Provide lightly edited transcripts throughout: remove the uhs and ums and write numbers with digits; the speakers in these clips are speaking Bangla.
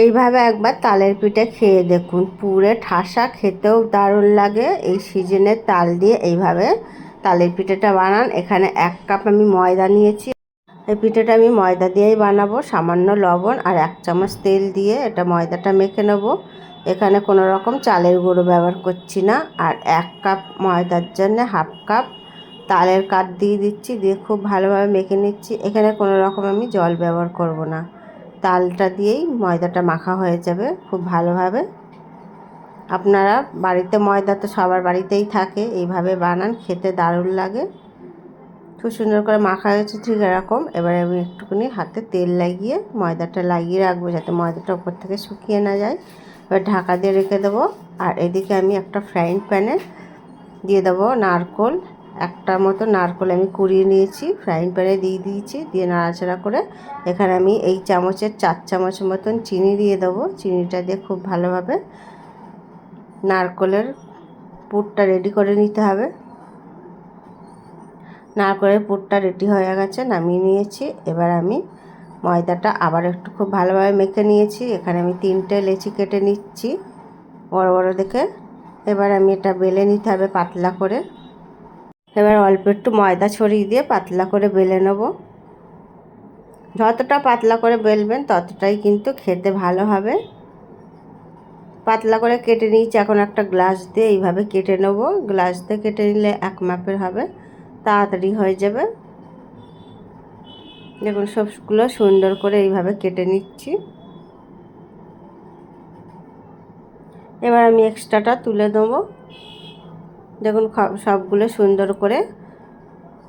এইভাবে একবার তালের পিঠে খেয়ে দেখুন, পুরে ঠাসা, খেতেও দারুণ লাগে। এই সিজনের তাল দিয়ে এইভাবে তালের পিঠেটা বানান। এখানে 1 কাপ আমি ময়দা নিয়েছি। এই পিঠেটা আমি ময়দা দিয়েই বানাবো। সামান্য লবণ আর 1 চামচ তেল দিয়ে এটা ময়দাটা মেখে নেব। এখানে কোনো রকম চালের গুঁড়ো ব্যবহার করছি না। আর 1 কাপ ময়দার জন্য 1/2 কাপ তালের কাঠ দিয়ে দিচ্ছি, দিয়ে খুব ভালোভাবে মেখে নিচ্ছি। এখানে কোনো রকম আমি জল ব্যবহার করব না, তালটা দিয়েই ময়দাটা মাখা হয়ে যাবে খুব ভালোভাবে। আপনারা বাড়িতে ময়দা তো সবার বাড়িতেই থাকে, এইভাবে বানান, খেতে দারুণ লাগে। খুব সুন্দর করে মাখা হয়েছে ঠিক এরকম। এবারে আমি একটুখানি হাতে তেল লাগিয়ে ময়দাটা লাগিয়ে রাখবো, যাতে ময়দাটা উপর থেকে শুকিয়ে না যায়। এবার ঢাকা দিয়ে রেখে দেবো। আর এদিকে আমি একটা ফ্রাইং প্যানে দিয়ে দেবো নারকোল। একটা মতো নারকোল আমি কুড়িয়ে নিয়েছি, ফ্রাইং প্যানে দিয়ে দিয়েছি। দিয়ে নাড়াচাড়া করে এখানে আমি এই চামচের 4 চামচ মতন চিনি দিয়ে দেবো। চিনিটা দিয়ে খুব ভালোভাবে নারকোলের পুরটা রেডি করে নিতে হবে। নারকোলের পুরটা রেডি হয়ে গেছে, নামিয়ে নিয়েছি। এবার আমি ময়দাটা আবার একটু খুব ভালোভাবে মেখে নিয়েছি। এখানে আমি 3টে লেচি কেটে নিচ্ছি বড় বড় দেখে। এবার আমি এটা বেলে নিতে হবে পাতলা করে। এবার অল্প একটু ময়দা ছড়িয়ে দিয়ে পাতলা করে বেলে নেব। যতটা পাতলা করে বেলবেন ততটাই কিন্তু খেতে ভালো হবে। পাতলা করে কেটে নিয়েছি। এখন একটা গ্লাস দিয়ে এইভাবে কেটে নেব। গ্লাস দিয়ে কেটে নিলে 1 মাপের হবে, তাড়াতাড়ি হয়ে যাবে। দেখুন সবগুলো সুন্দর করে এইভাবে কেটে নিচ্ছি। এবার আমি এক্সট্রাটা তুলে দেবো। দেখুন সবগুলো সুন্দর করে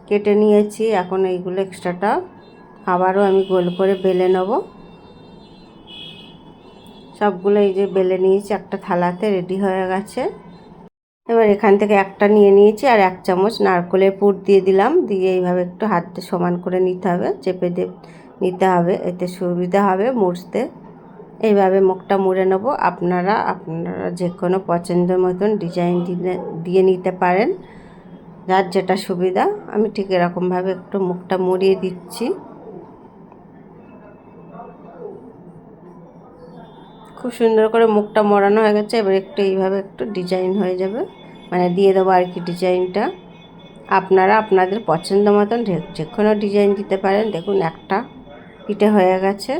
কেটে নিয়েছি। এখন এইগুলো এক্সট্রাটা আবারও আমি গোল করে বেলে নেব। সবগুলো এই যে বেলে নিয়েছি, একটা থালাতে রেডি হয়ে গেছে। এবার এখান থেকে একটা নিয়ে নিয়েছি আর 1 চামচ নারকেলের পুর দিয়ে দিলাম। দিয়ে এইভাবে একটু হাত দিয়ে সমান করে নিতে হবে, চেপে দিয়ে নিতে হবে, এতে সুবিধা হবে মুড়তে। এইভাবে মুখটা মুড়ে নেব। আপনারা যে কোনো পছন্দের মতন ডিজাইন দিয়ে নিতে পারেন, যার যেটা সুবিধা। আমি ঠিক এরকমভাবে একটু মুখটা মুড়িয়ে দিচ্ছি। খুব সুন্দর করে মুখটা মোড়ানো হয়ে গেছে। এবার একটু এইভাবে একটু ডিজাইন হয়ে যাবে, মানে দিয়ে দেবো আর কি ডিজাইনটা। আপনারা আপনাদের পছন্দ মতন যে কোনো ডিজাইন দিতে পারেন। দেখুন একটা পিঠে হয়ে গেছে।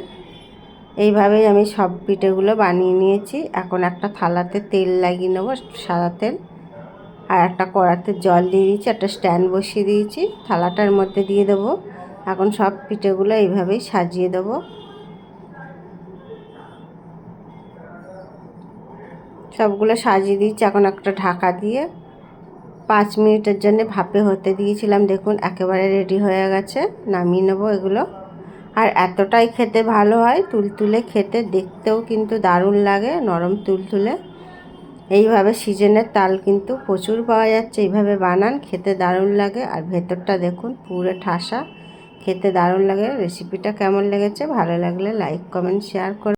এইভাবেই আমি সব পিঠেগুলো বানিয়ে নিয়েছি। এখন একটা থালাতে তেল লাগিয়ে নেবো, সাদা তেল। আর একটা কড়াতে জল দিয়ে দিয়েছি, একটা স্ট্যান্ড বসিয়ে দিয়েছি, থালাটার মধ্যে দিয়ে দেবো। এখন সব পিঠেগুলো এইভাবেই সাজিয়ে দেবো। সবগুলো সাজিয়ে দিয়েছি। এখন একটা ঢাকা দিয়ে 5 মিনিটের জন্য ভাপে হতে দিয়েছিলাম। দেখুন একেবারে রেডি হয়ে গেছে, নামিয়ে নেবো এগুলো। আর এতটাই খেতে ভালো হয়, তুলতুলে খেতে, দেখতেও কিন্তু দারুণ লাগে, নরম তুলতুলে। এইভাবে সিজনের তাল কিন্তু প্রচুর পাওয়া যাচ্ছে। এইভাবে বানান, খেতে দারুণ লাগে। আর ভেতরটা দেখুন পুরো ঠাসা, খেতে দারুণ লাগে। রেসিপিটা কেমন লেগেছে, ভালো লাগলে লাইক কমেন্ট শেয়ার করুন।